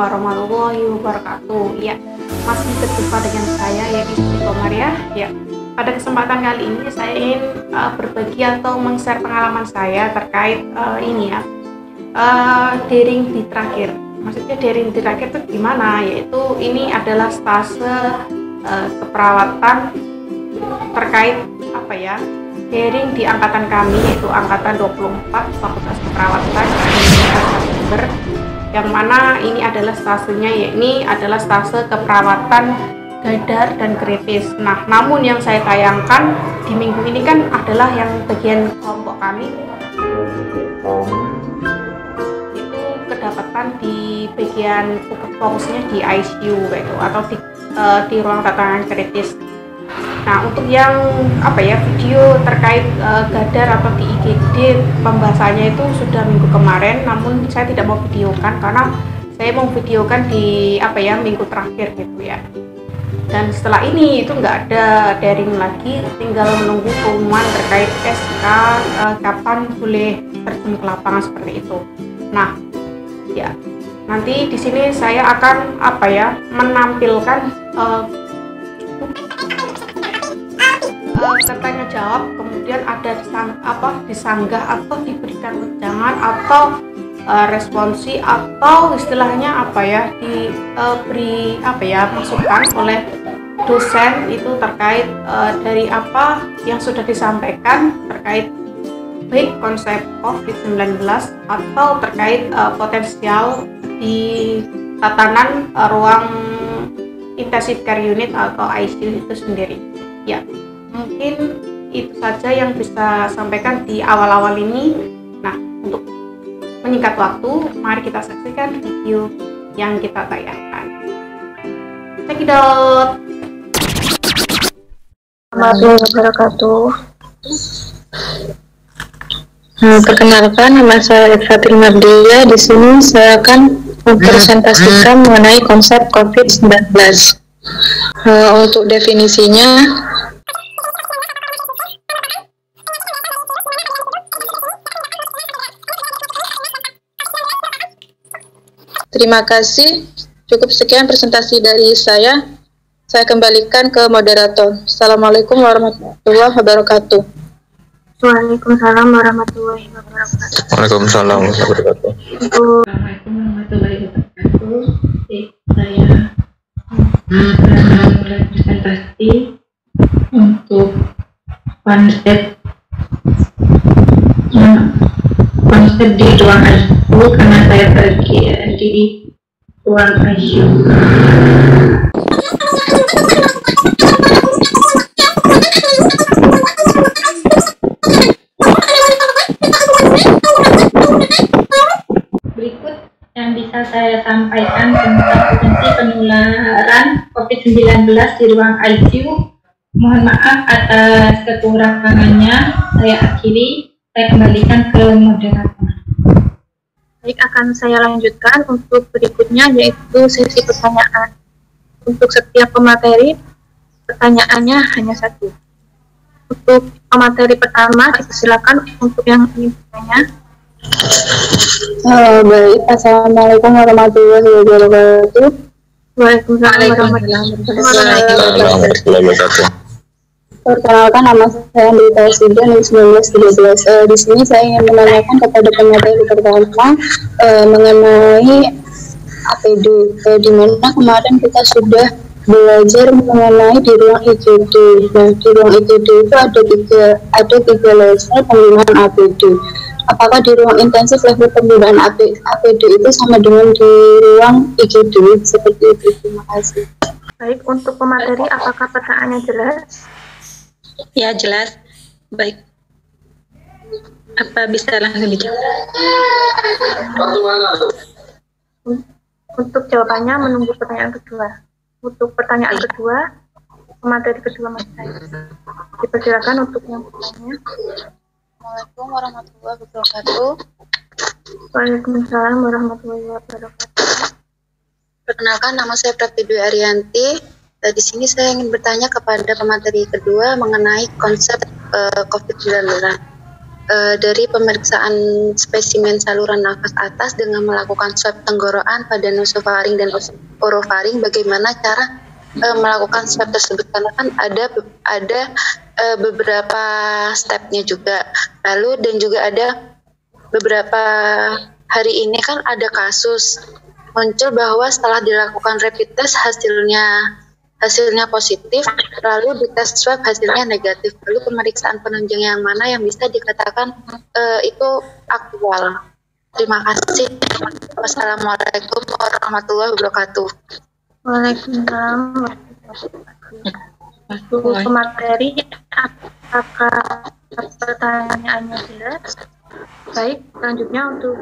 warahmatullahi wabarakatuh. Ya, masih berjumpa dengan saya yaitu Komar ya. Ya, pada kesempatan kali ini saya ingin berbagi atau meng-share pengalaman saya terkait daring di terakhir. Maksudnya daring di terakhir itu gimana? Yaitu ini adalah stase keperawatan terkait daring di angkatan kami, yaitu angkatan 24 Fakultas Keperawatan September, yang mana ini adalah stasenya, yakni adalah stase keperawatan gadar dan kritis. Nah, namun yang saya tayangkan di minggu ini kan adalah yang bagian kelompok kami itu kedapatan di bagian fokusnya di ICU gitu, atau di ruang tatanan kritis. Nah, untuk yang video terkait gadar atau di IGD pembahasannya itu sudah minggu kemarin, namun saya tidak mau videokan karena saya mau videokan di minggu terakhir gitu ya. Dan setelah ini itu nggak ada daring lagi, tinggal menunggu pengumuman terkait SK kapan boleh terjun ke lapangan seperti itu. Nah, ya nanti di sini saya akan menampilkan tanya jawab, kemudian ada disanggah atau diberikan wejangan atau responsi, atau istilahnya diberi masukan oleh dosen itu terkait dari apa yang sudah disampaikan terkait baik konsep COVID-19 atau terkait potensial di tatanan ruang intensive care unit atau ICU itu sendiri. Ya, mungkin itu saja yang bisa sampaikan di awal-awal ini. Nah, untuk menyingkat waktu, mari kita saksikan video yang kita tayangkan. Check it out. Assalamualaikum wabarakatuh. Perkenalkan, nama saya Fatir Mardia. Di sini saya akan mempresentasikan mengenai konsep COVID-19. Untuk definisinya, terima kasih. Cukup sekian presentasi dari saya. Saya kembalikan ke moderator. Assalamualaikum warahmatullahi wabarakatuh. Waalaikumsalam warahmatullahi wabarakatuh. Waalaikumsalam warahmatullahi wabarakatuh. Assalamualaikum warahmatullahi wabarakatuh. Saya mulai presentasi untuk konsep di ruang ICU, karena saya di ruang ICU. Berikut yang bisa saya sampaikan tentang potensi penularan COVID-19 di ruang ICU. Mohon maaf atas kekurangannya. Saya akhiri. Saya kembalikan ke moderator. baik, akan saya lanjutkan untuk berikutnya, yaitu sesi pertanyaan. Untuk setiap pemateri, pertanyaannya hanya satu. Untuk pemateri pertama, silakan untuk yang ingin bertanya. Baik, assalamualaikum warahmatullahi wabarakatuh. Waalaikumsalam warahmatullahi Wabarakatuh. Perkenalkan, nama saya Andi Tausidan 1913. Di sini saya ingin menanyakan kepada pemateri pertama mengenai APD, di mana kemarin kita sudah belajar mengenai di ruang IGD. Nah, di ruang IGD itu ada tiga level penggunaan APD. Apakah di ruang intensif level penggunaan APD itu sama dengan di ruang IGD? Seperti itu. Terima kasih. Baik, untuk pemateri, apakah pertanyaannya jelas? Ya, jelas. Baik. Apa bisa langsung dijawab? Untuk jawabannya menunggu pertanyaan kedua. Untuk pertanyaan kedua, pemateri kedua Mas saya. Dipersilakan untuk yang bertanya. Assalamualaikum warahmatullahi wabarakatuh. Waalaikumsalam warahmatullahi wabarakatuh. Perkenalkan, nama saya Prati Dwi Arianti. Di sini saya ingin bertanya kepada pemateri kedua mengenai konsep COVID-19. dari pemeriksaan spesimen saluran nafas atas dengan melakukan swab tenggorokan pada nasofaring dan orofaring, bagaimana cara melakukan swab tersebut, karena kan ada beberapa stepnya juga. Lalu dan juga ada beberapa hari ini kan ada kasus muncul bahwa setelah dilakukan rapid test hasilnya positif, lalu di tes swab hasilnya negatif. Lalu pemeriksaan penunjang yang mana yang bisa dikatakan itu aktual? Terima kasih. Wassalamualaikum warahmatullahi wabarakatuh. Waalaikumsalam warahmatullahi materi, apakah pertanyaannya jelas? Baik, selanjutnya untuk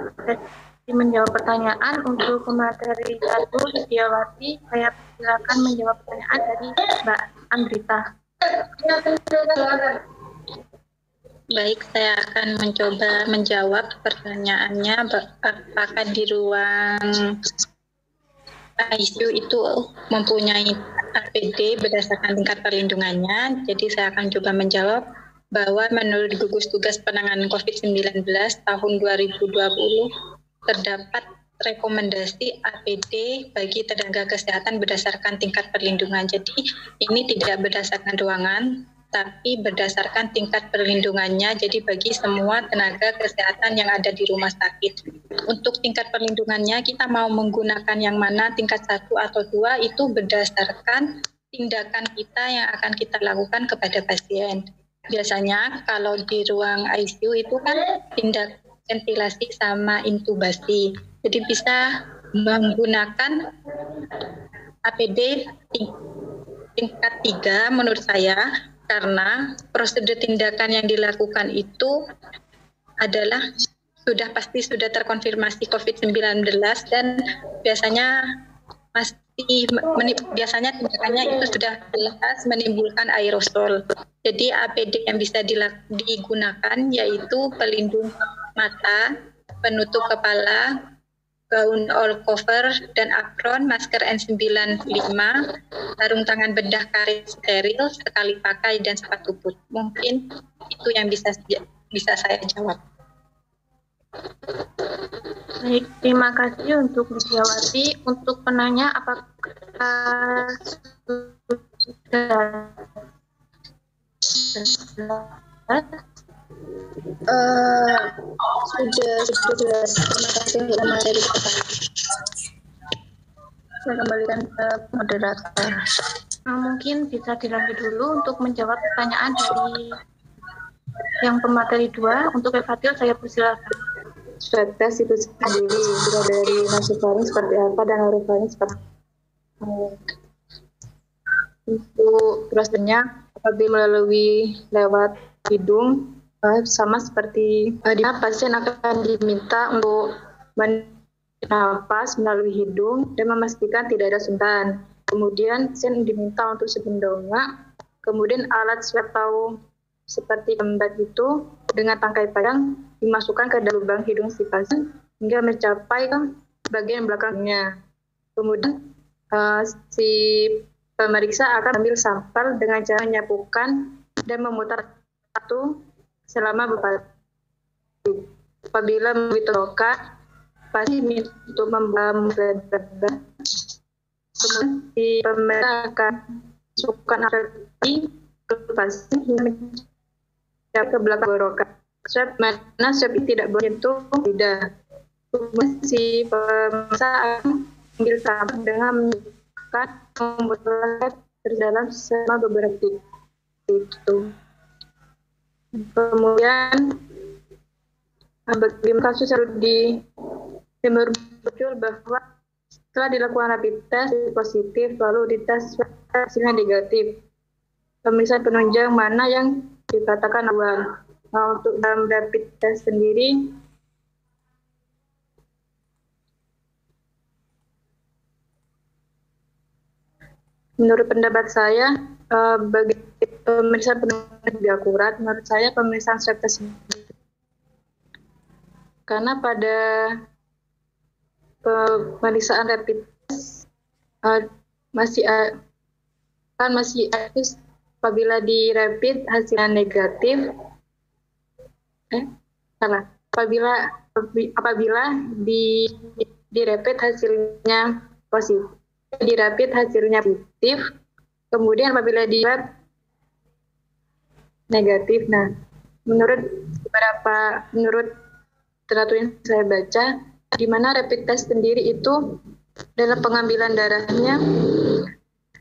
menjawab pertanyaan untuk pemateri 1 Setiawati, saya silakan menjawab pertanyaan dari Mbak Andrita. Baik, saya akan mencoba menjawab pertanyaannya. Apakah di ruang ICU itu mempunyai APD berdasarkan tingkat perlindungannya? Jadi saya akan coba menjawab bahwa menurut gugus tugas penanganan COVID-19 tahun 2020 terdapat rekomendasi APD bagi tenaga kesehatan berdasarkan tingkat perlindungan. Jadi ini tidak berdasarkan ruangan, tapi berdasarkan tingkat perlindungannya. Jadi bagi semua tenaga kesehatan yang ada di rumah sakit. Untuk tingkat perlindungannya kita mau menggunakan yang mana, tingkat 1 atau 2, itu berdasarkan tindakan kita yang akan kita lakukan kepada pasien. Biasanya kalau di ruang ICU itu kan tindak ventilasi sama intubasi. Jadi bisa menggunakan APD tingkat 3 menurut saya, karena prosedur tindakan yang dilakukan itu adalah sudah terkonfirmasi COVID-19 dan biasanya biasanya tindakannya itu sudah jelas menimbulkan aerosol. Jadi APD yang bisa digunakan yaitu pelindung mata, penutup kepala, gaun all cover dan apron, masker N95, sarung tangan bedah karet steril, sekali pakai dan sepatu boot. Mungkin itu yang bisa saya jawab. Baik, terima kasih untuk Widiawati. Untuk penanya, apakah sudah Sudah jelas. Terima kasih untuk materi pertanyaan. Saya kembalikan ke moderator. mungkin bisa dilanjut dulu untuk menjawab pertanyaan dari yang pemateri 2. Untuk Fadil, saya persilakan. Swab test itu sendiri sudah dari nasofaring seperti apa dan orofaring seperti apa. Untuk prosesnya apabila melalui lewat hidung, sama seperti di mana pasien akan diminta untuk bernafas melalui hidung dan memastikan tidak ada suntan. Kemudian pasien diminta untuk sebendonga, kemudian alat swab tahu seperti tempat itu dengan tangkai panjang dimasukkan ke dalam lubang hidung si pasien hingga mencapai bagian belakangnya. Kemudian si pemeriksa akan ambil sampel dengan cara menyapukan dan memutar satu selama beberapa detik. Apabila diterokan, pasti untuk membangun. Kemudian si pemeriksa akan masukkan aplikasi ke pasien hingga ke belakang tenggorokan. Swab mana swab tidak menyentuh lidah. Kemudian si pemeriksa akan ambil sampel dengan menunjukkan membuat terdalam selama beberapa detik. Itu. Kemudian bagaimana kasus di Timur muncul bahwa setelah dilakukan rapid test positif lalu dites hasilnya negatif. Pemeriksaan penunjang mana yang dikatakan awal. Nah, untuk dalam rapid test sendiri menurut pendapat saya bagi pemeriksaan penunjang lebih akurat. Menurut saya pemeriksaan swab test karena pada pemeriksaan rapid test masih aktif apabila di rapid hasilnya negatif, apabila di rapid hasilnya positif, kemudian apabila di lab negatif. Nah, menurut teratur yang saya baca, di mana rapid test sendiri itu dalam pengambilan darahnya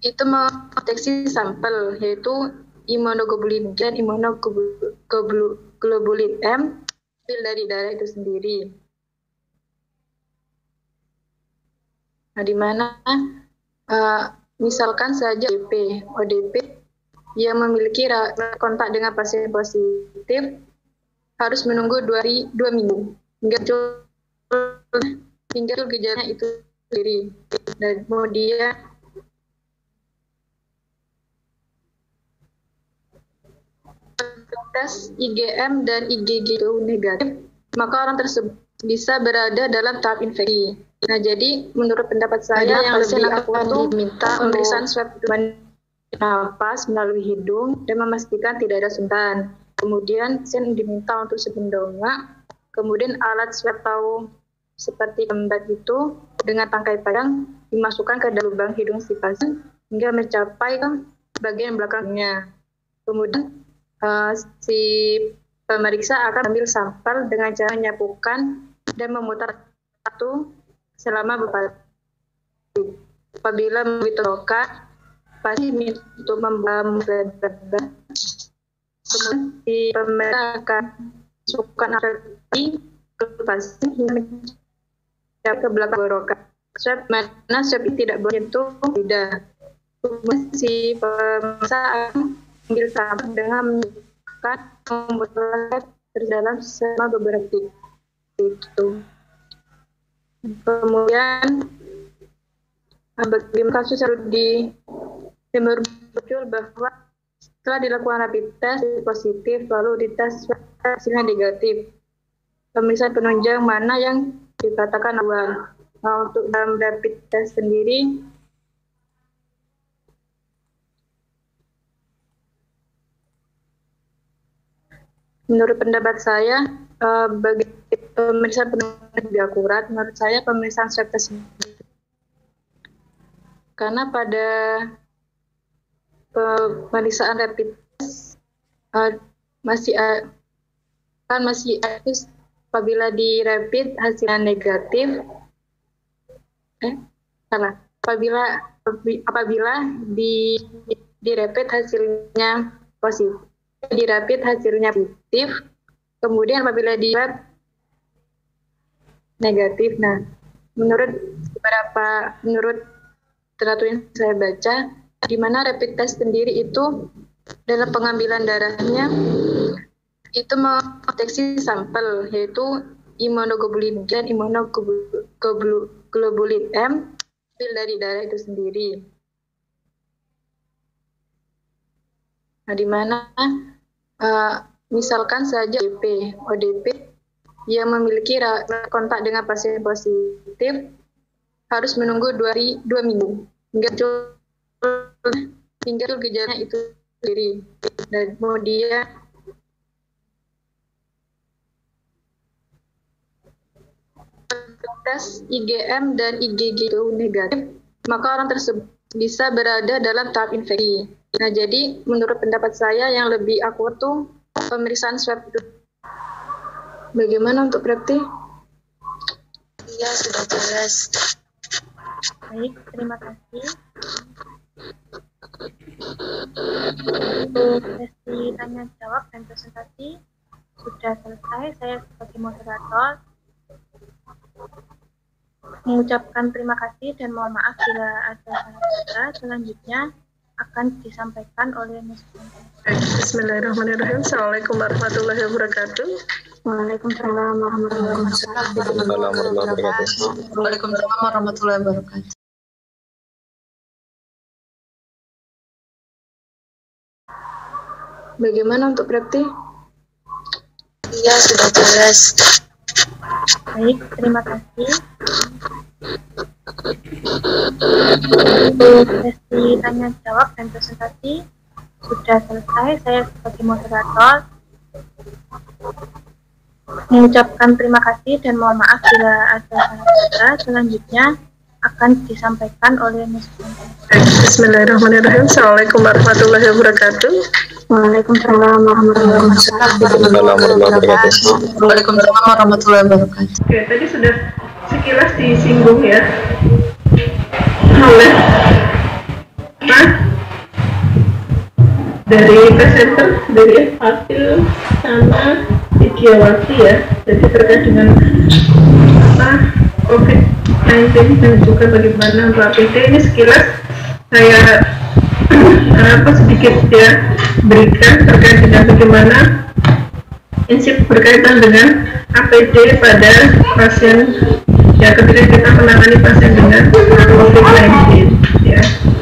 itu mendeteksi sampel, yaitu imunoglobulin dan imunoglobulin M dari darah itu sendiri. Nah, di mana misalkan saja ODP yang memiliki kontak dengan pasien positif harus menunggu 2 minggu hingga gejalanya itu sendiri. Dan kemudian tes IgM dan IgG itu negatif, maka orang tersebut bisa berada dalam tahap infeksi. Nah, jadi menurut pendapat saya yang lebih akurat diminta pemeriksaan swab nafas melalui hidung dan memastikan tidak ada suntan. Kemudian pasien diminta untuk sebendonga, kemudian alat swab tahu seperti lembat itu dengan tangkai panjang dimasukkan ke dalam lubang hidung si pasien hingga mencapai ke bagian belakangnya. Kemudian si pemeriksa akan ambil sampel dengan cara menyapukan dan memutar satu selama beberapa detik. Apabila membutuhkan, pasti untuk membangun. Kemudian si pemeriksa akan masukkan aplikasi ke pasien hingga ke belakang tenggorokan. Swab mana swab tidak boleh menyentuh lidah. Kemudian si pemeriksa akan ambil sampel dengan menunjukkan membutuhkan terdalam selama beberapa detik. Kemudian bagaimana kasus yang muncul bahwa setelah dilakukan rapid test positif lalu dites hasilnya negatif. Pemeriksaan penunjang mana yang dikatakan awal. Nah, untuk dalam rapid test sendiri menurut pendapat saya bagi pemeriksaan penunjang lebih akurat, menurut saya pemeriksaan swab test karena pada pemeriksaan rapid test masih aktif apabila di rapid hasilnya negatif. Apabila di rapid hasilnya positif. Di rapid hasilnya positif, kemudian apabila di lab negatif. Nah, menurut teratur yang saya baca, di mana rapid test sendiri itu dalam pengambilan darahnya itu mendeteksi sampel, yaitu imunoglobulin dan imunoglobulin M dari darah itu sendiri. Nah, di mana misalkan saja ODP yang memiliki kontak dengan pasien positif harus menunggu 2 minggu hingga gejalanya itu sendiri. Dan kemudian tes IgM dan IgG itu negatif, maka orang tersebut bisa berada dalam tahap infeksi. Nah, jadi menurut pendapat saya yang lebih akurat tuh pemeriksaan swab itu. Bagaimana untuk Prepti? Iya, sudah jelas. Baik, terima kasih. Sesi tanya jawab dan presentasi sudah selesai. Saya sebagai moderator mengucapkan terima kasih dan mohon maaf bila ada salah kata. Selanjutnya akan disampaikan oleh Ms. Bismillahirrahmanirrahim. Assalamualaikum warahmatullahi wabarakatuh. Waalaikumsalam warahmatullahi wabarakatuh. Waalaikumsalam warahmatullahi wabarakatuh. Bagaimana untuk Prepti? Iya, sudah jelas. Baik, terima kasih. Sesi tanya jawab dan presentasi sudah selesai. Saya sebagai moderator mengucapkan terima kasih dan mohon maaf bila ada salah kata. Selanjutnya akan disampaikan oleh Ms. Bismillahirrahmanirrahim. Assalamualaikum warahmatullahi wabarakatuh. Waalaikumsalam warahmatullahi wabarakatuh. Waalaikumsalam warahmatullahi wabarakatuh. Oke, tadi sudah sekilas disinggung ya oleh dari presenter, dari Fatil sama Widyawati ya. Jadi terkait dengan COVID-19 dan juga bagaimana Mbak APD ini sekilas saya sedikit ya berikan terkait dengan bagaimana prinsip berkaitan dengan APD pada pasien ya ketika kita menangani pasien dengan COVID-19 ya.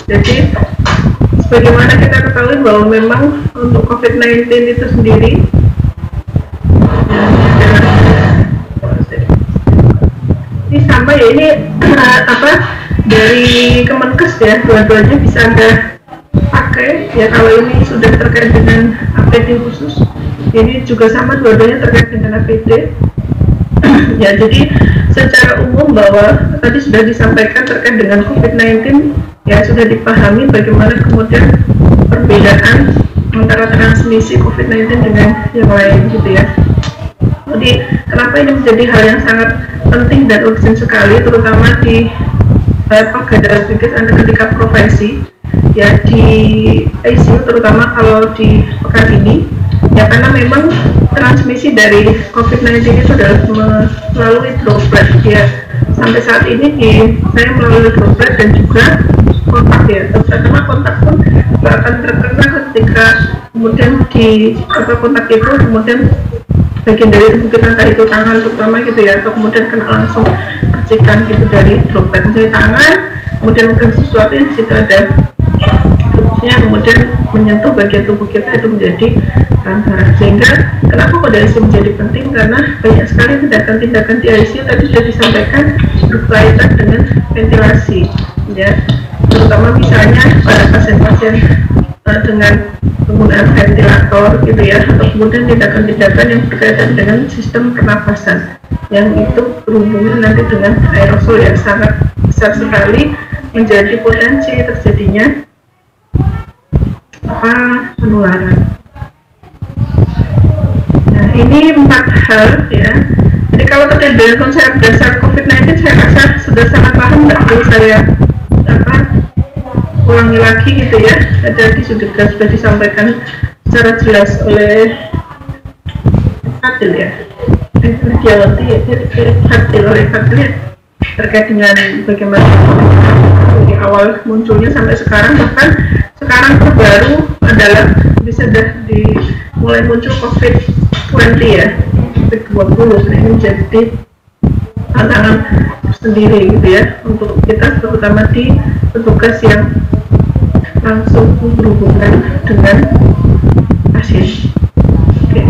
Jadi sebagaimana kita ketahui bahwa memang untuk COVID-19 itu sendiri ini sama ya, ini dari Kemenkes ya, dua-duanya bisa Anda pakai ya. Kalau ini sudah terkait dengan APD khusus, ini juga sama, dua-duanya terkait dengan APD ya. Jadi secara umum bahwa tadi sudah disampaikan terkait dengan COVID-19 ya, sudah dipahami bagaimana kemudian perbedaan antara transmisi COVID-19 dengan yang lain gitu ya. Jadi kenapa ini menjadi hal yang sangat penting dan urgent sekali, terutama di garda tugas Anda ketika profesi ya di ICU, terutama kalau di pekan ini ya, karena memang transmisi dari COVID-19 itu adalah melalui droplet ya. Sampai saat ini saya melalui droplet dan juga kontak ya, karena kontak pun tidak akan terkena ketika kemudian di kontak itu kemudian bagian dari tubuh kita, entah itu tangan terutama gitu ya, atau kemudian kena langsung percikan gitu dari droplet, misalnya tangan, kemudian mungkin sesuatu yang di situ ada tubuhnya kemudian menyentuh bagian tubuh kita, itu menjadi kanker. Sehingga kenapa pada ICU menjadi penting, karena banyak sekali tindakan-tindakan di ICU tadi sudah disampaikan berkaitan dengan ventilasi ya, terutama misalnya pada pasien-pasien dengan penggunaan ventilator gitu ya, atau kemudian tindakan-tindakan yang berkaitan dengan sistem pernafasan yang itu berhubungan nanti dengan aerosol yang sangat besar sekali, menjadi potensi terjadinya penularan. Nah, ini 4 hal ya. Jadi kalau terkait dengan konsep dasar COVID-19 saya rasa sudah sangat paham, nggak perlu saya ulangi lagi gitu ya. Jadi sudah disampaikan secara jelas oleh Fatil ya, Widyawati ya, Fatil ya, terkait dengan bagaimana dari awal munculnya sampai sekarang, bahkan sekarang terbaru adalah sudah mulai muncul COVID-20 ya, COVID-20. Nah, ini menjadi tantangan sendiri gitu ya untuk kita, terutama di petugas yang langsung berhubungan dengan pasien. Oke.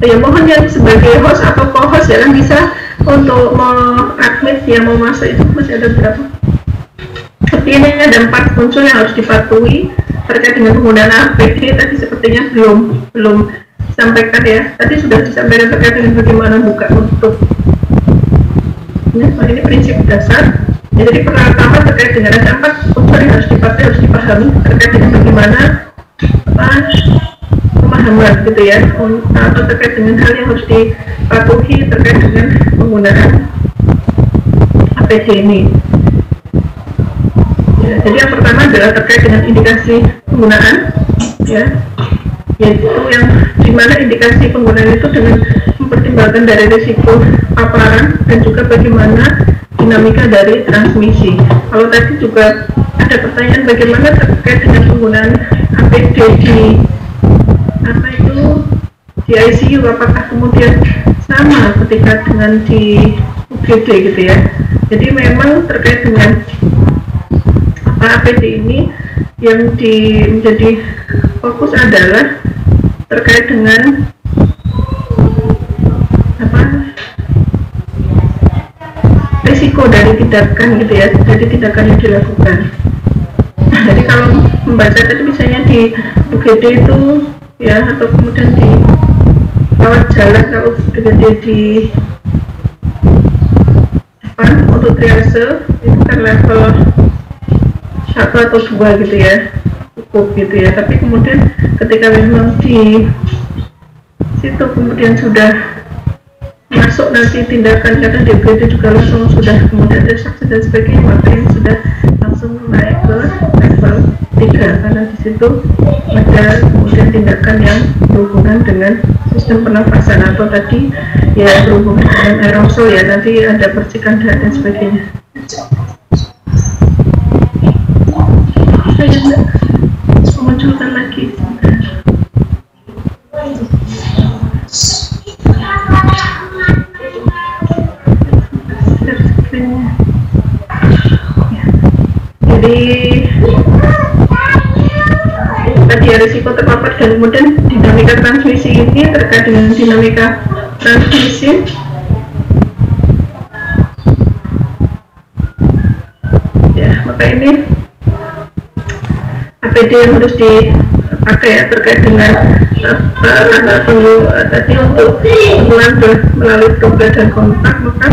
Ya, mohon yang sebagai host atau co-host ya kan bisa untuk admit yang mau masuk itu masih ada berapa? Tapi ini ada 4 unsur yang harus dipatuhi terkait dengan penggunaan APD. Tadi sepertinya belum disampaikan ya. Tadi sudah disampaikan terkait dengan bagaimana buka tutup. Ini prinsip dasar. Ya, jadi pertama terkait dengan ada 4 unsur yang harus dipatuhi, harus dipahami terkait dengan bagaimana pemahaman gitu ya, atau terkait dengan hal yang harus dipatuhi terkait dengan penggunaan APD ini. Ya, jadi yang pertama adalah terkait dengan indikasi penggunaan ya, yaitu yang dimana indikasi penggunaan itu dengan mempertimbangkan dari risiko paparan dan juga bagaimana dinamika dari transmisi. Kalau tadi juga ada pertanyaan bagaimana terkait dengan penggunaan APD di ICU, apakah kemudian sama ketika dengan di UGD gitu ya. Jadi memang terkait dengan APD ini yang menjadi fokus adalah terkait dengan risiko dari tindakan gitu ya, jadi tindakan yang dilakukan. Jadi kalau membaca tadi misalnya di UGD itu ya, atau kemudian di rawat jalan kalau sudah di depan untuk triase itu kan level 1 atau 2 gitu ya, cukup gitu ya. Tapi kemudian ketika memang di situ kemudian sudah masuk nanti tindakan, karena DBD juga langsung sudah kemudian ada saksi dan sebagainya, maka ini sudah langsung naik ke level 3 karena di situ ada kemudian tindakan yang berhubungan dengan sistem pernafasan atau tadi ya berhubungan dengan aerosol ya, nanti ada percikan darah dan sebagainya. Saya tidak memunculkan lagi jadi tadi ya risiko terpapar dan kemudian dinamika transmisi ini terkait dengan dinamika transmisi ya, maka ini APD yang harus dipakai ya terkait dengan tadi untuk pengenalan melalui droplet dan kontak, maka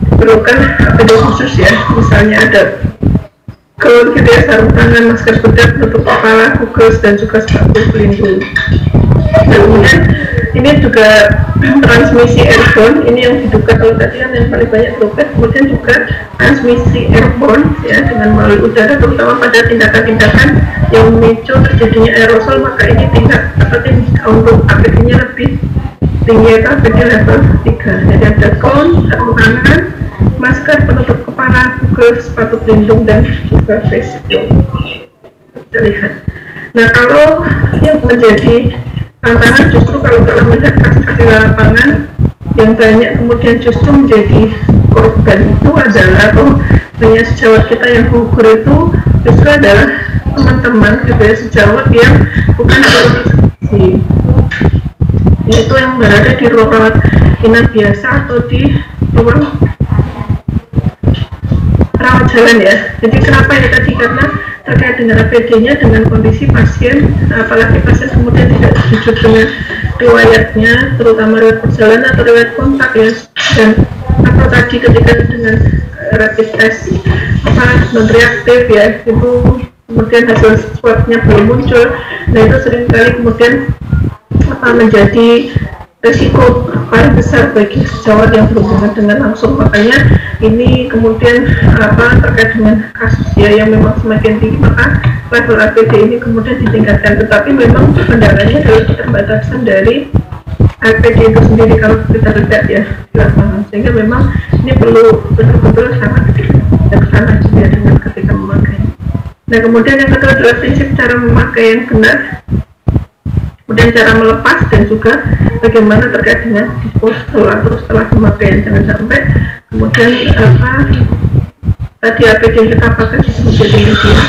diperlukan APD khusus ya, misalnya ada gaun gitu ya, sarung tangan, masker bedak, penutup kepala, kukus, dan juga sepatu pelindung. Dan kemudian ini juga transmisi airborne, ini yang diduga kalau tadi kan yang paling banyak droplet, kemudian juga transmisi airborne ya dengan melalui udara, terutama pada tindakan-tindakan yang memicu terjadinya aerosol, maka ini tingkat atau untuk APD-nya lebih tinggi atau APD level 3. Jadi ada gaun, sarung tangan, masker, penutup kepala, kukus, sepatu pelindung, dan juga face shield. Kita lihat. Nah, kalau yang menjadi tantangan justru kalau melihat kasus di lapangan yang banyak kemudian justru menjadi korban itu adalah banyak sejawat kita yang gugur itu justru adalah teman-teman gitu ya, sejawat yang bukan organisasi, yaitu yang berada di ruang rawat inap biasa atau di ruang rawat jalan ya. Jadi kenapa ya tadi, karena terkait dengan APD-nya dengan kondisi pasien, apalagi pasien kemudian tidak jujur dengan riwayatnya, terutama riwayat perjalanan atau riwayat kontak ya, dan atau tadi ketika dengan rapid test non reaktif ya, itu kemudian hasil swabnya belum muncul. Nah itu seringkali kemudian menjadi resiko paling besar bagi sejawat yang berhubungan dengan langsung. Makanya ini kemudian terkait dengan kasus ya yang memang semakin tinggi, maka level APD ini kemudian ditingkatkan. Tetapi memang kendalanya adalah keterbatasan dari APD itu sendiri kalau kita lihat ya di lapangan, sehingga memang ini perlu betul-betul sangat bijaksana juga dengan ketika memakai. Nah kemudian yang kedua adalah prinsip cara memakai yang benar, kemudian cara melepas, dan juga bagaimana terkait dengan disposal atau setelah pemakaian. Jangan sampai kemudian tadi APD yang kita pakai menjadi media.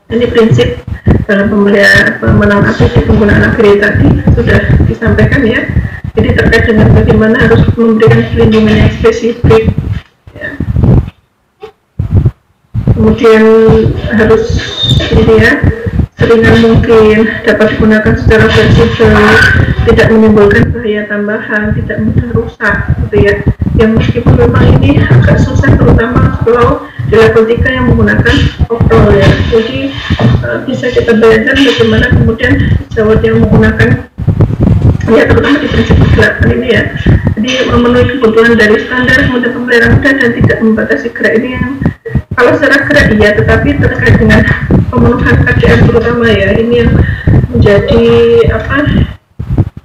Ini prinsip dalam penggunaan APD, penggunaan APD tadi sudah disampaikan ya. Jadi terkait dengan bagaimana harus memberikan perlindungan yang spesifik ya. Kemudian harus ini ya, seringan mungkin, dapat digunakan secara fleksibel, tidak menimbulkan bahaya tambahan, tidak mudah rusak gitu ya. Yang meskipun memang ini agak susah, terutama kalau di level 3 yang menggunakan oktol ya. Jadi bisa kita bayangkan bagaimana kemudian sejawat yang menggunakan ya, terutama di prinsip pergerakan ini ya, jadi memenuhi kebutuhan dari standar, kemudian pemeliharaan udara dan tidak membatasi gerak. Ini yang kalau secara gerak iya, tetapi terkait dengan pemenuhan KDM terutama ya, ini yang menjadi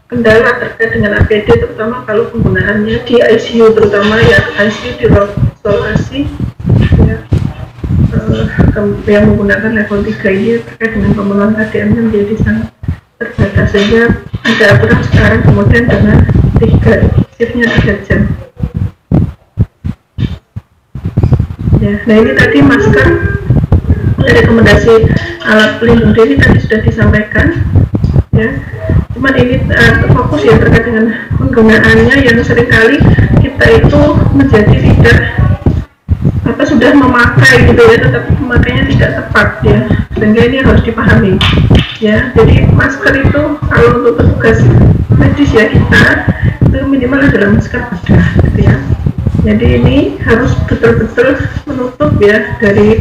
kendala terkait dengan APD, terutama kalau penggunaannya di ICU, terutama ya ICU di ruang isolasi ya, yang menggunakan level 3 ini terkait dengan pemenuhan KDM menjadi sangat terbatas, sehingga ada aturan sekarang kemudian dengan 3 shiftnya 3 jam ya. Nah ini tadi masker, rekomendasi alat pelindung diri tadi sudah disampaikan ya. Cuman ini fokus ya terkait dengan penggunaannya yang seringkali kita itu menjadi tidak apa sudah memakai gitu ya, tetapi pemakaiannya tidak tepat ya, sehingga ini harus dipahami ya. Jadi masker itu kalau untuk petugas medis ya kita itu minimal adalah masker bedah gitu ya. Jadi ini harus betul-betul menutup ya dari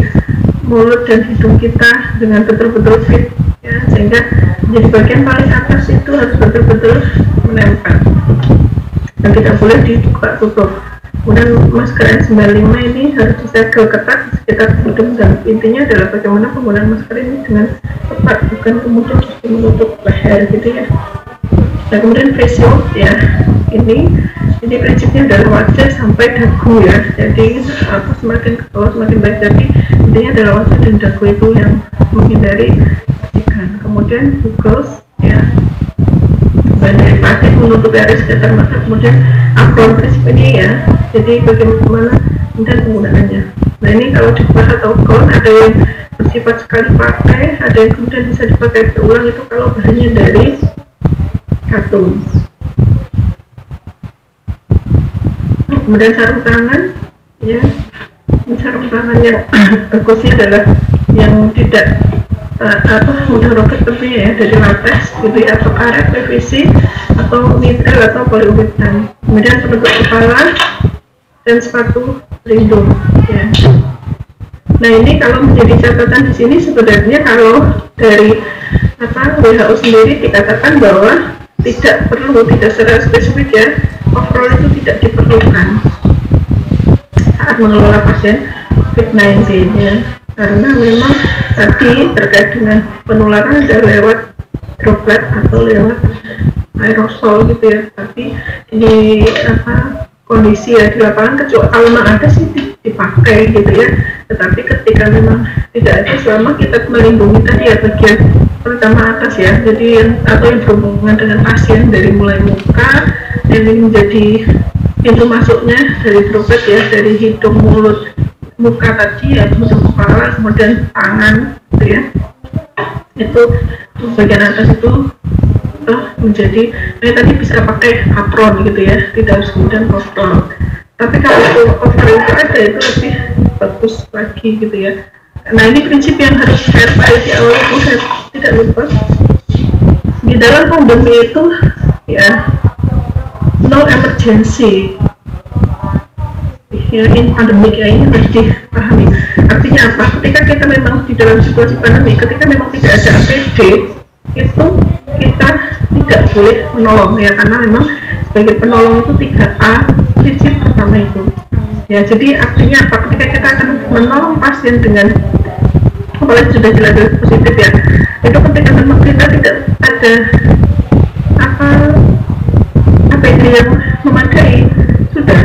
mulut dan hidung kita dengan betul-betul fit ya, sehingga jadi bagian paling atas itu harus betul-betul menempel dan tidak boleh dibuka tutup. Kemudian masker N95 ini harus disegel ketat di sekitar hidung, dan intinya adalah bagaimana penggunaan masker ini dengan tepat, bukan kemudian menutup leher gitu ya. Nah kemudian face shield ya, ini prinsipnya adalah wajah sampai dagu ya. Jadi apa semakin ke bawah semakin baik. Jadi intinya adalah wajah dan dagu itu yang menghindari percikan. Kemudian goggles ya, dari plastik menutupi area sekitar mata. Kemudian apron prinsip ini ya. Jadi bagaimana kemudian penggunaannya. Nah ini kalau dibahas atau gown ada yang bersifat sekali pakai, ada yang kemudian bisa dipakai berulang, itu kalau bahannya dari katun. Kemudian sarung tangan ya, sarung tangan yang bagusnya adalah yang tidak mudah robek tentunya ya, dari latex gitu ya, atau karet PVC atau nitrile atau poliuretan. Kemudian penutup kepala dan sepatu pelindung ya. Nah ini kalau menjadi catatan di sini sebenarnya kalau dari WHO sendiri dikatakan bahwa tidak secara spesifik ya, overall itu tidak diperlukan saat mengelola pasien COVID-19 ya, karena memang tadi terkait dengan penularan ada lewat droplet atau lewat aerosol gitu ya. Tapi ini kondisi ya di lapangan, kecuali kalau memang ada sih dipakai gitu ya, tetapi ketika memang tidak ada, selama kita melindungi tadi ya bagian terutama atas ya, jadi atau yang berhubungan dengan pasien dari mulai muka, yang ini menjadi pintu masuknya dari droplet ya, dari hidung, mulut, muka tadi ya, kemudian kepala, kemudian tangan gitu ya, itu bagian atas itu menjadi tadi bisa pakai apron gitu ya, tidak harus kemudian cover. Tapi kalau itu cover itu ada, itu lebih bagus lagi gitu ya. Nah ini prinsip yang harus saya pakai di awal itu, saya tidak lupa di dalam pandemi itu ya, no emergency ya, in pandemic ya, ini harus dipahami. Artinya apa? Ketika kita memang di dalam situasi pandemi, ketika memang tidak ada APD, itu kita tidak boleh menolong ya, karena memang sebagai penolong itu 3A prinsip pertama itu ya. Jadi artinya apa? Ketika kita akan menolong pasien dengan apalagi sudah jelas positif ya, itu ketika memang kita tidak ada APD yang memadai, sudah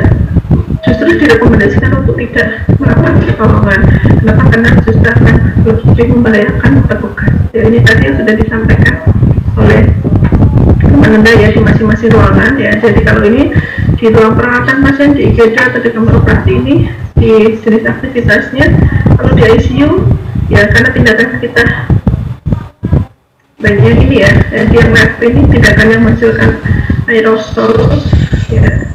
justru direkomendasikan untuk tidak melakukan pertolongan. Kenapa? Karena justru akan lebih membahayakan petugas ya. Ini tadi yang sudah disampaikan oleh teman Anda ya di masing-masing ruangan ya. Jadi kalau ini di ruang perawatan pasien di IGD atau di kamar operasi ini di jenis aktivitasnya, kalau di ICU ya karena tindakan kita bagian ini ya, jadi yang lab ini tindakan yang menghasilkan aerosol ya.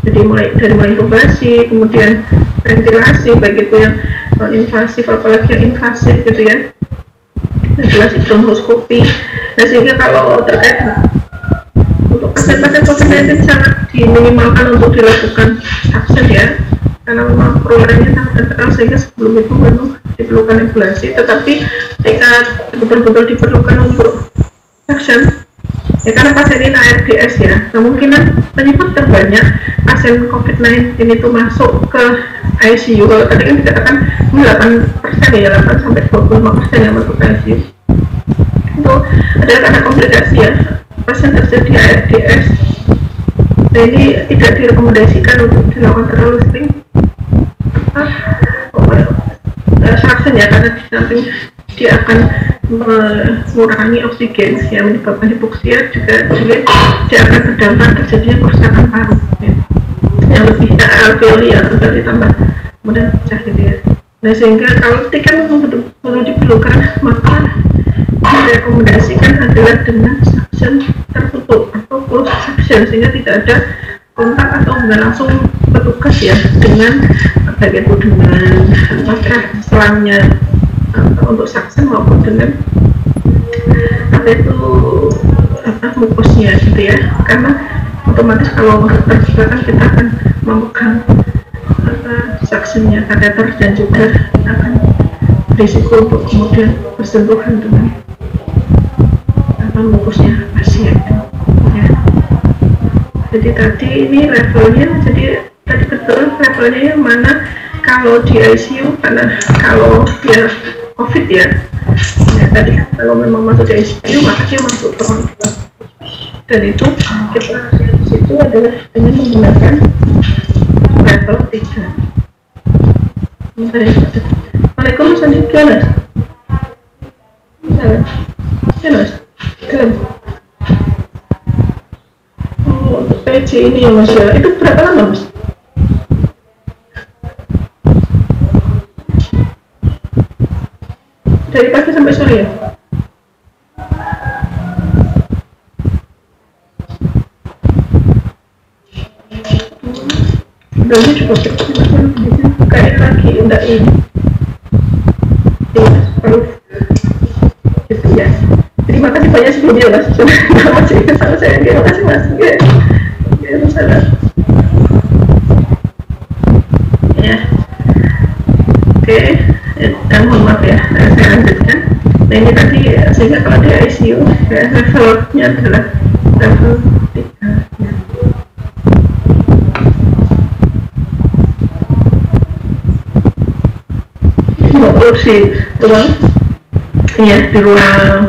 Jadi mulai intubasi, kemudian ventilasi, baik itu yang invasif apalagi yang invasif gitu ya, ventilasi bronkoskopi. Nah sehingga kalau terkait untuk pasien-pasien COVID-19 sangat diminimalkan untuk dilakukan vaksin ya, karena memang penularannya sangat kental, sehingga sebelum itu memang diperlukan regulasi. Tetapi ketika betul-betul diperlukan untuk vaksin ya, karena pasien ini ARDS ya, kemungkinan penyebab terbanyak pasien COVID-19 itu masuk ke ICU. Kalau tadi kan dikatakan 8% ya, 8-25% yang masuk ke ICU itu adalah karena komplikasi ya, pasien terjadi ARDS. Nah ini tidak direkomendasikan untuk dilakukan terlalu sering vaksin ya, karena di samping dia akan mengurangi oksigen ya, menyebabkan hipoksia, juga dia akan berdampak terjadinya kerusakan paru ya, yang lebih alveoli ya, atau ditambah kemudian pecah gitu ya. Nah sehingga kalau ketika memang perlu diperlukan, maka direkomendasikan adalah dengan suction tertutup atau closed suction, sehingga tidak ada kontak atau hubungan langsung petugas ya dengan baik itu dengan selangnya untuk saksen maupun dengan mukusnya gitu ya, karena otomatis kalau terbuka kan kita akan memegang saksennya, kateter, dan juga akan risiko untuk kemudian bersentuhan dengan mukusnya pasien ya. Jadi tadi ini levelnya, jadi tadi betul levelnya yang mana kalau di ICU, karena kalau dia COVID ya tadi kalau memang masuk di ICU maka dia masuk ruang, dan itu kita lihat di situ adalah dengan menggunakan level 3. Waalaikumsalam Mas. Mas. Untuk PJ ini ya Mas ya, itu berapa lama Mas? Dari pagi sampai sore ya? Udah cukup kayak lagi enggak ini perlu gitu ya. Terima kasih banyak sebelumnya Mas, sudah masih sama saya. Terima kasih Mas. Ya, salah. Ya. Oke, dan mohon maaf ya, saya lanjutkan. Nah ini tadi sehingga kalau di ICU levelnya adalah level 3 ya. Kursi ruang ya, di ruang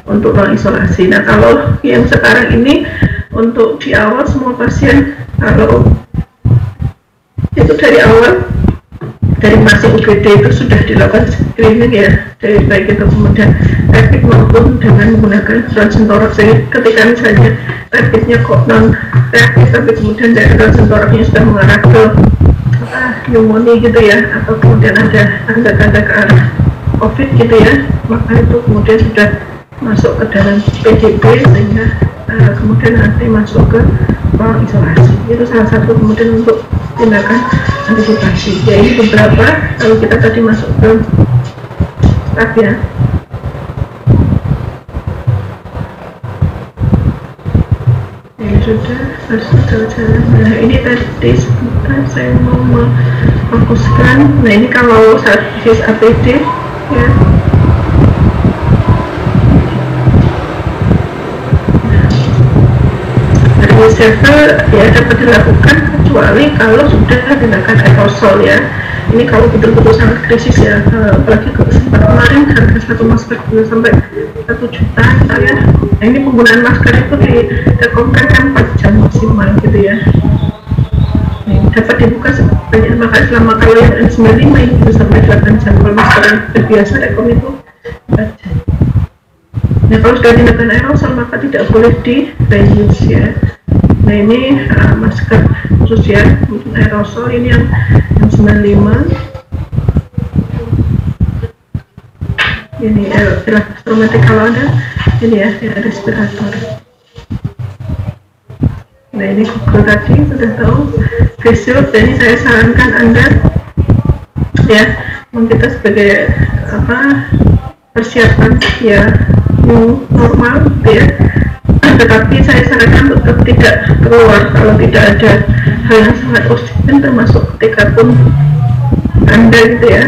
untuk ruang isolasi. Nah kalau yang sekarang ini untuk di awal semua pasien, kalau itu dari awal dari masuk UGD itu sudah dilakukan screening ya, dari baik itu kemudian rapid maupun dengan menggunakan ronsen toraks. Jadi ketika misalnya rapidnya kok non reaktif tapi kemudian dari ronsen toraksnya sudah mengarah ke pneumonia gitu ya, atau kemudian ada tanda-tanda ke arah COVID gitu ya, maka itu kemudian sudah masuk ke dalam PDP sehingga kemudian nanti masuk ke ruang isolasi. Itu salah satu kemudian untuk tindakan antisipasi. Ya ini beberapa, kalau kita tadi masuk ke staf ya. Sudah jalan. Nah ini tadi sebentar saya mau memfokuskan. Nah ini kalau saat krisis APD ya, reserve ya dapat dilakukan kecuali kalau sudah tindakan aerosol ya. Ini kalau betul-betul sangat krisis ya, apalagi sempat kemarin harga satu masker bisa sampai 1 juta ya. Nah ini penggunaan masker itu direkomendasikan 4 jam maksimal gitu ya. Nah, dapat dibuka sebanyak kali selama, kalau yang N95 ini bisa sampai 8 jam. Kalau masker yang biasa rekom itu 4 jam. Nah kalau sudah tindakan aerosol maka tidak boleh di reuse ya. Nah ini masker khusus ya, mungkin aerosol ini yang 95. Ini elektromatik kalau ada ini ya, respirator. Nah ini Google tadi sudah tahu face shield. Jadi saya sarankan Anda ya, kita sebagai persiapan ya new normal ya, tetapi saya sarankan untuk tidak keluar kalau tidak ada hal yang sangat urgent, termasuk ketika pun Anda gitu ya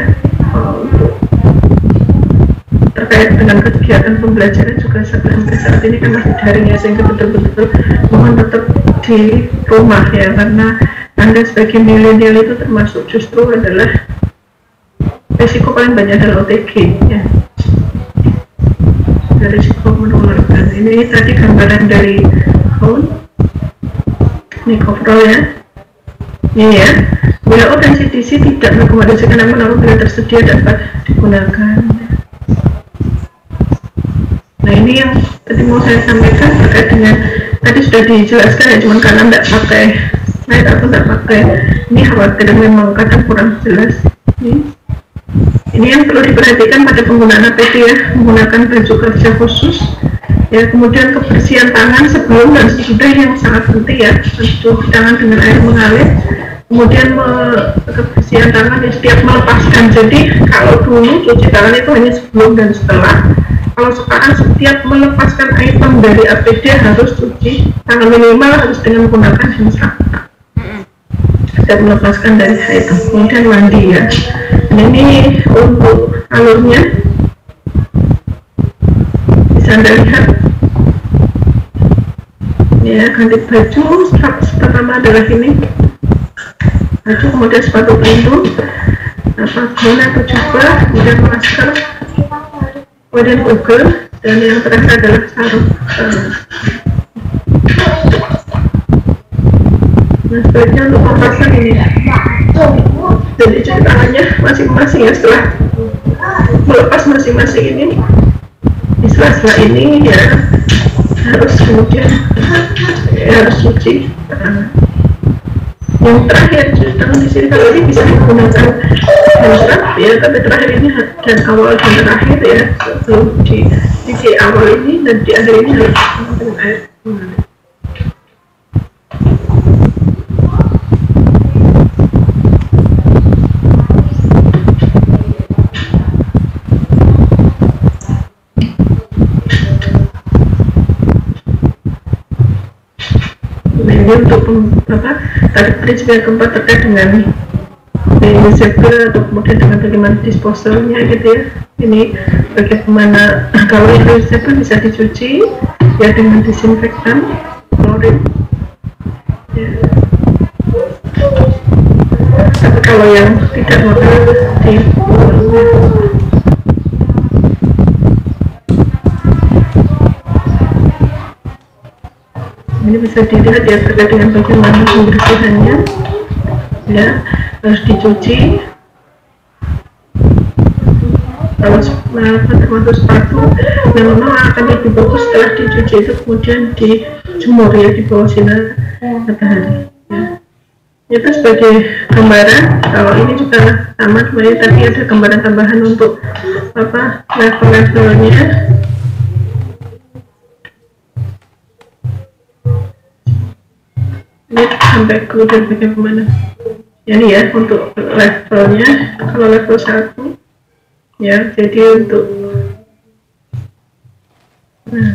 terkait dengan kegiatan pembelajaran juga sampai saat ini kan masih daring ya, sehingga betul-betul mohon tetap di rumah ya, karena Anda sebagai milenial itu termasuk justru adalah risiko paling banyak adalah OTG ya, risiko menularkan. Ini tadi gambaran dari phone ini coverall ya, ini ya. WHO dan CDC tidak merekomendasikan namun namun bila tersedia dapat digunakan. Nah ini yang tadi mau saya sampaikan terkait dengan tadi sudah dijelaskan ya, cuman karena tidak pakai slide atau tidak pakai ini khawatir memang kadang kurang jelas. Ini yang perlu diperhatikan pada penggunaan APD ya, menggunakan baju kerja khusus ya, kemudian kebersihan tangan sebelum dan sesudah yang sangat penting ya, mencuci tangan dengan air mengalir kemudian kebersihan tangan ya setiap melepaskan. Jadi kalau dulu cuci tangan itu hanya sebelum dan setelah, kalau sekarang setiap melepaskan item dari APD harus cuci tangan, minimal harus dengan menggunakan hand sanitizer setiap melepaskan dari item, kemudian mandi ya. Dan ini untuk alurnya bisa Anda lihat ya. Ganti baju pertama adalah ini baju, kemudian sepatu pelindung, gaun atau jubah, kemudian masker, kemudian google, dan yang terakhir adalah sarung. Nah, sebaiknya untuk pembahasan ini jadi cuci tangannya masing-masing ya, setelah melepas masing-masing ini, di sela-sela ini ya harus kemudian harus cuci tangan. Yang terakhir cuci tangan di sini kalau ini bisa menggunakan hand ya, tapi terakhir ini dan awal dan terakhir ya, sebelum di awal ini dan di akhir ini harus dengan air mengalir. Ini untuk tadi prinsip yang keempat terkait dengan reusable atau kemudian dengan bagaimana disposalnya gitu ya. Ini bagaimana kalau yang reusable bisa dicuci ya dengan disinfektan klorin ya. Tapi kalau yang tidak maka ini bisa dilihat ya terkait dengan bagaimana pembersihannya ya, harus dicuci kalau termasuk sepatu yang memang akan lebih bagus setelah dicuci itu kemudian dijemur ya di bawah sinar matahari ya. Itu sebagai gambaran. Kalau ini juga sama sebenarnya, tadi ada gambaran tambahan untuk level-levelnya. Ini sampai kemudian bagaimana ya, ini ya untuk levelnya. Kalau level 1 ya, jadi untuk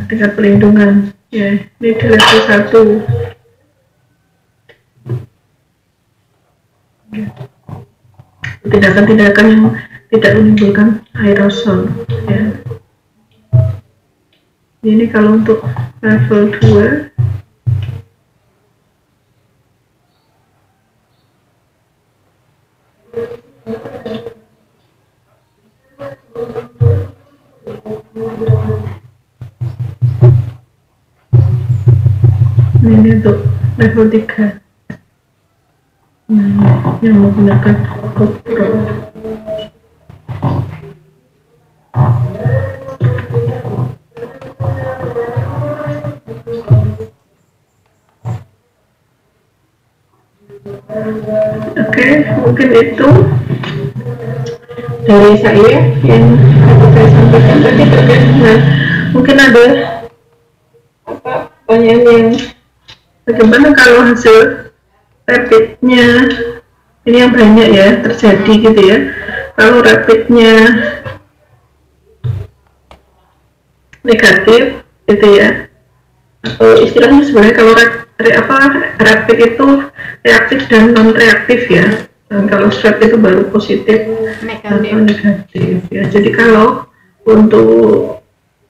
tingkat pelindungan ya, ini di level 1 tindakan-tindakan yang tidak menimbulkan aerosol ya. Ini kalau untuk level 2 ini untuk level 3 yang menggunakan GoPro. Oke, mungkin itu dari saya yang saya sampaikan tadi terkait dengan mungkin ada pertanyaan yang bagaimana kalau hasil rapidnya ini yang banyak ya terjadi gitu ya. Kalau rapidnya negatif gitu ya, atau istilahnya sebenarnya kalau rapid itu reaktif dan non reaktif ya. Dan kalau swab itu baru positif atau negatif ya. Jadi kalau untuk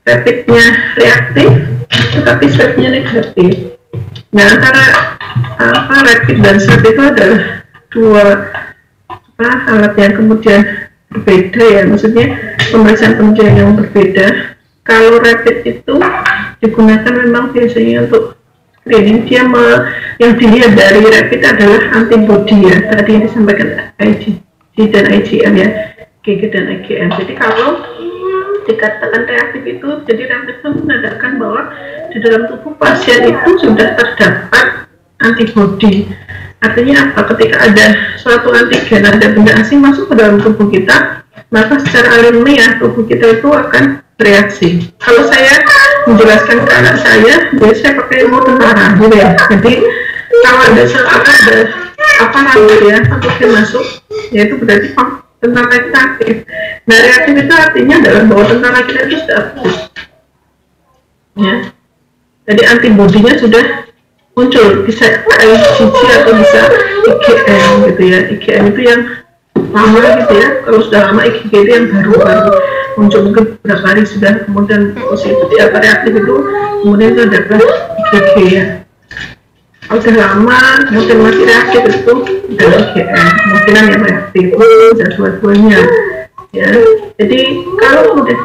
rapidnya reaktif tetapi swabnya negatif, nah antara rapid dan swab itu adalah dua alat yang kemudian berbeda ya, maksudnya pemeriksaan yang berbeda. Kalau rapid itu digunakan memang biasanya untuk screening, dia yang dilihat dari rapid adalah antibody ya, tadi yang disampaikan IgG dan IgM ya, GG dan IgM. Jadi kalau dikatakan reaktif itu, jadi reaktif itu menandakan bahwa di dalam tubuh pasien itu sudah terdapat antibody. Artinya apa? Ketika ada suatu antigen, ada benda asing masuk ke dalam tubuh kita, maka secara alamiah tubuh kita itu akan bereaksi. Kalau saya menjelaskan ke anak saya, biasanya pakai ilmu tentara gitu ya. Jadi kalau ada paparan gitu ya, patogen masuk, yaitu berarti tentara kita aktif. Nah, reaktif itu artinya adalah bahwa tentara kita itu sudah aktif. Ya. Jadi antibodinya sudah muncul, bisa IgG atau bisa IgM gitu ya. IgM itu yang lama gitu ya. Kalau sudah lama, IgG itu yang baru muncul, mungkin beberapa hari sudah kemudian positif reaktif itu, kemudian itu adalah IgG ya. Kalau sudah lama kemudian masih reaktif itu adalah IgM, kemungkinan yang reaktif bisa dua-duanya ya. Jadi kalau kemudian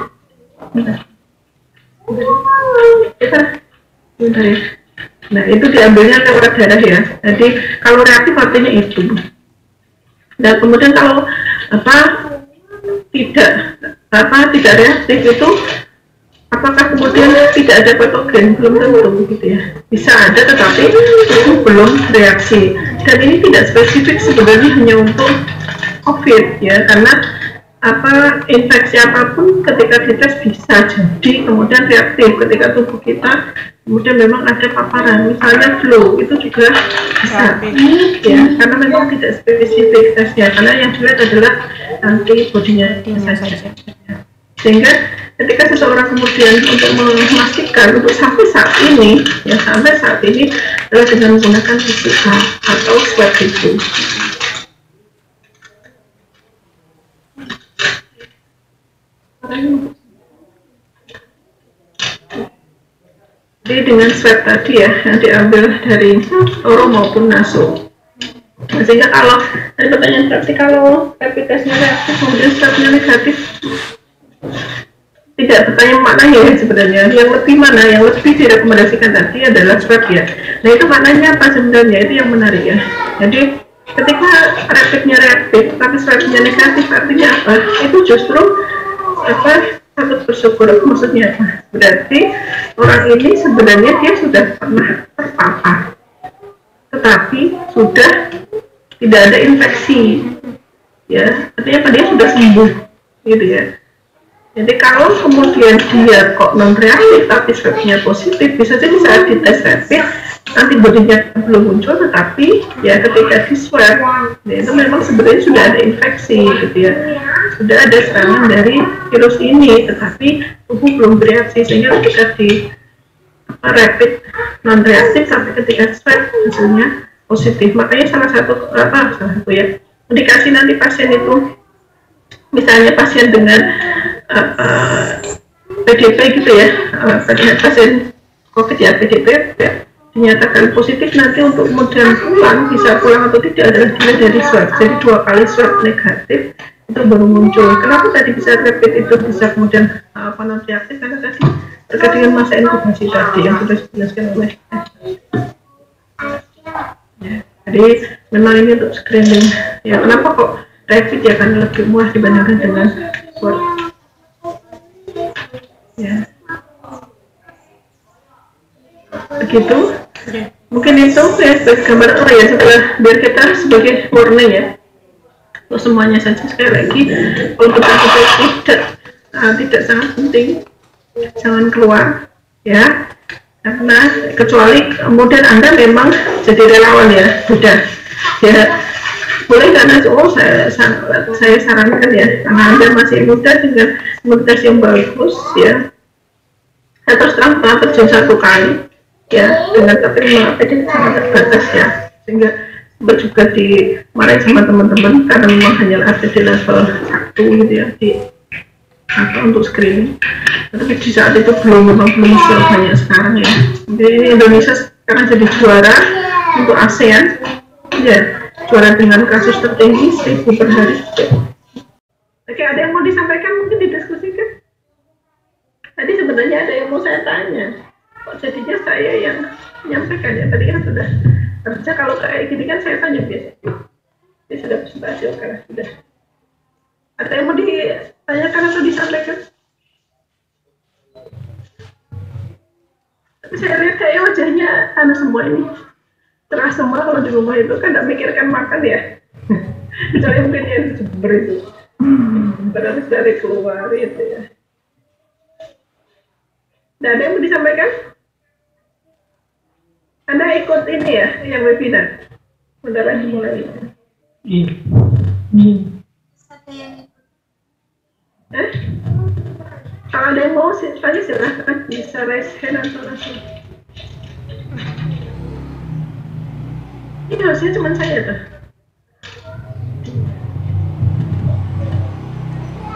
nah itu diambilnya lewat darah ya. Jadi kalau reaktif artinya itu. Dan kemudian kalau tidak reaktif itu, apakah kemudian tidak ada patogen? Belum tentu gitu ya. Bisa ada tetapi itu belum reaksi. Dan ini tidak spesifik sebenarnya hanya untuk COVID ya, karena infeksi apapun ketika dites bisa jadi kemudian reaktif ketika tubuh kita kemudian memang ada paparan, misalnya flu itu juga bisa ya, karena memang tidak spesifik tesnya, karena yang dilihat adalah antibodinya saja. Sehingga ketika seseorang kemudian untuk memastikan untuk sampai saat ini adalah dengan menggunakan PCR atau swab itu. Jadi dengan swab tadi ya, yang diambil dari oro maupun naso. Sehingga kalau ada pertanyaan berarti kalau rapid testnya reaktif kemudian swabnya negatif, tidak bertanya maknanya ya sebenarnya. Yang lebih direkomendasikan tadi adalah swab ya. Nah itu maknanya apa sebenarnya, itu yang menarik ya. Jadi ketika rapidnya reaktif tapi swabnya negatif artinya apa? Itu justru patut bersyukur. Maksudnya apa? Berarti orang ini sebenarnya dia sudah pernah terpapar tetapi sudah tidak ada infeksi ya, artinya apa, dia sudah sembuh gitu ya. Jadi kalau kemudian dia kok non reaktif tapi swabnya positif, bisa jadi saat dites rapid antibodinya belum muncul, tetapi ya ketika di swab ya, itu memang sebenarnya sudah ada infeksi gitu ya, sudah ada serangan dari virus ini, tetapi tubuh belum bereaksi, sehingga ketika di rapid non reaktif sampai ketika swab hasilnya positif. Makanya salah satu ya indikasi nanti pasien itu, misalnya pasien dengan PDP gitu ya, pasien COVID ya PDP ya, dinyatakan positif, nanti untuk kemudian bisa pulang atau tidak adalah dilihat dari swab. Jadi 2 kali swab negatif itu baru muncul. Kenapa tadi bisa rapid itu bisa kemudian non reaktif? Karena tadi terkait dengan masa inkubasi tadi yang sudah dijelaskan oleh ya. Jadi memang ini untuk screening ya. Kenapa kok rapid ya, kan lebih murah dibandingkan dengan swab ya. Begitu ya. Mungkin itu ya sebagai gambar ya, setelah biar kita sebagai warning ya untuk semuanya saja. Sekali lagi untuk tidak sangat penting, jangan keluar ya, karena kecuali kemudian Anda memang jadi relawan ya, sudah ya boleh, karena saya sarankan ya, karena Anda masih muda dengan imunitas yang bagus ya. Saya terus terang terjun 1 kali ya, dengan tapi APD sangat terbatas ya, sehingga juga dimarahin sama teman-teman karena memang hanya APD level 1 gitu ya untuk screening. Tapi di saat itu belum sebanyak sekarang ya. Jadi Indonesia sekarang jadi juara untuk ASEAN ya, juara dengan kasus tertinggi 1000 per hari. Oke, ada yang mau disampaikan, mungkin didiskusikan? Tadi sebenarnya ada yang mau saya tanya, kok jadinya saya yang menyampaikan ya. Tadi kan sudah kerja, kalau kayak gini kan saya tanya biasanya. Ini sudah presentasi, oke lah, sudah. Ada yang mau ditanyakan atau disampaikan? Tapi saya lihat kayak wajahnya semua ini cerah semua. Kalau di rumah itu kan tidak mikirkan makan ya. Kecuali mungkin yang jember itu berarti dari keluar itu ya. Tidak ada yang mau disampaikan? Anda ikut ini ya, yang webinar? Beneran dimulai. Kalau ada yang mau tadi silahkan bisa raise hand atau langsung. Ini harusnya cuma saya tuh.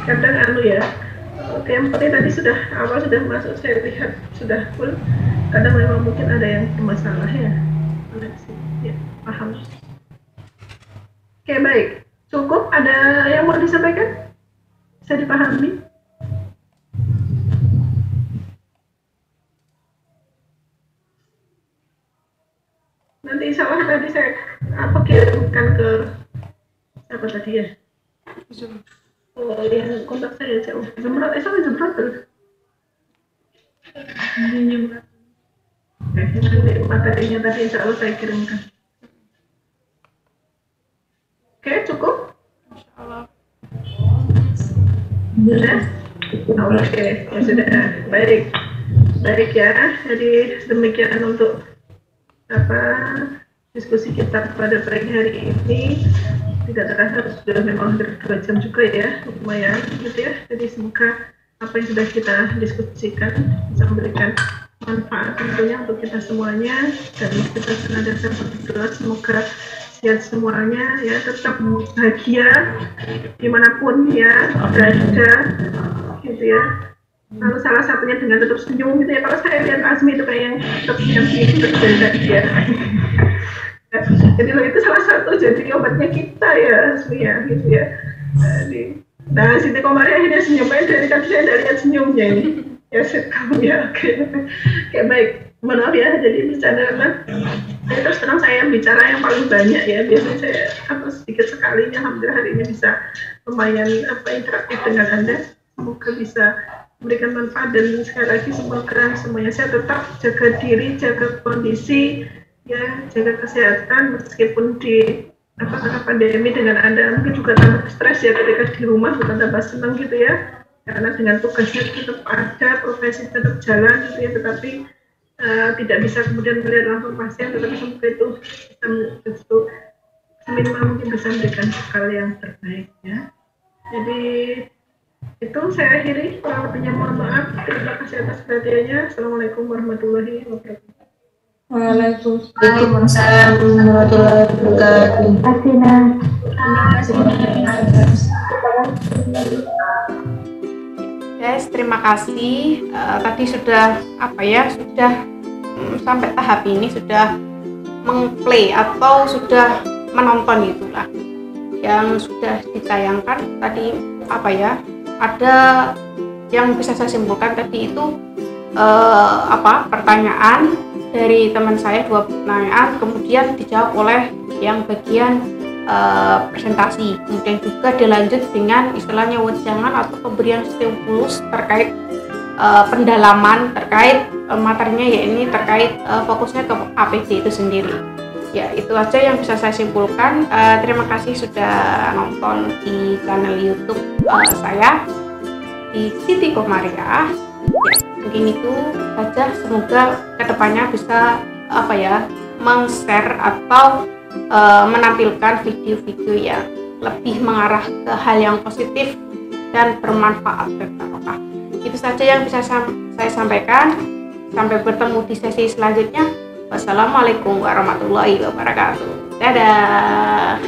Kadang ya. Oke, yang penting tadi sudah awal sudah masuk, saya lihat sudah full. Kadang memang mungkin ada yang bermasalah ya. Ya, paham. Oke, baik. Cukup, ada yang mau disampaikan? Bisa dipahami? Nanti insya Allah tadi saya kirimkan ke siapa tadi ya? Oh, yang kontak saya jauh. Jembrot, sampai jembrot terus. Nanti materinya tadi insya Allah saya kirimkan. Oke, cukup? Insya Allah. Sudah? Oke, ya sudah. Baik. Baik ya, jadi demikian untuk diskusi kita pada pagi hari ini. Tidak terasa sudah memang hampir 2 jam juga ya, lumayan gitu ya. Jadi semoga apa yang sudah kita diskusikan bisa memberikan manfaat tentunya untuk kita semuanya, dan kita senantiasa berdoa semoga sehat semuanya ya, tetap bahagia dimanapun ya berada gitu ya. Lalu salah satunya dengan tetap senyum gitu ya. Kalau saya lihat Azmi itu kayak yang tetap senyum gitu ya. Jadi itu salah satu jadi obatnya kita ya, Azmi ya gitu ya. Nah, Siti Komari akhirnya senyumnya dari tadi saya tidak lihat senyumnya ini. Ya, set kamu ya, oke. Oke, baik. Maaf ya, jadi bercanda kan. Saya terus terang saya bicara yang paling banyak ya. Biasanya saya sedikit sekali. Alhamdulillah hari ini bisa lumayan interaktif dengan Anda. Semoga bisa memberikan manfaat, dan sekali lagi semoga semuanya saya tetap jaga diri, jaga kondisi, ya, jaga kesehatan meskipun di pandemi dengan Anda mungkin juga tambah stres ya ketika di rumah, bukan tambah senang gitu ya, karena dengan tugasnya tetap ada, profesi tetap jalan gitu ya, tetapi tidak bisa kemudian melihat langsung pasien, tetapi semoga itu bisa seminimal mungkin bisa memberikan bekal yang terbaik ya. Jadi itu saya akhiri, kurang lebihnya mohon maaf. Terima kasih atas perhatiannya. Assalamualaikum warahmatullahi wabarakatuh. Waalaikumsalam warahmatullahi wabarakatuh. Guys, terima kasih. Tadi sudah sudah sampai tahap ini sudah mengplay atau sudah menonton itulah yang sudah ditayangkan tadi ada yang bisa saya simpulkan tadi itu pertanyaan dari teman saya, 2 pertanyaan, kemudian dijawab oleh yang bagian presentasi, kemudian juga dilanjut dengan istilahnya wejangan atau pemberian stimulus terkait pendalaman terkait materinya, ya ini terkait fokusnya ke APD itu sendiri. Ya, itu aja yang bisa saya simpulkan. Terima kasih sudah nonton di channel YouTube saya di Siti Komaria. Ya, mungkin itu saja. Semoga kedepannya bisa meng-share atau menampilkan video-video yang lebih mengarah ke hal yang positif dan bermanfaat berbarokah. Itu saja yang bisa saya sampaikan. Sampai bertemu di sesi selanjutnya. Wassalamualaikum warahmatullahi wabarakatuh. Dadah.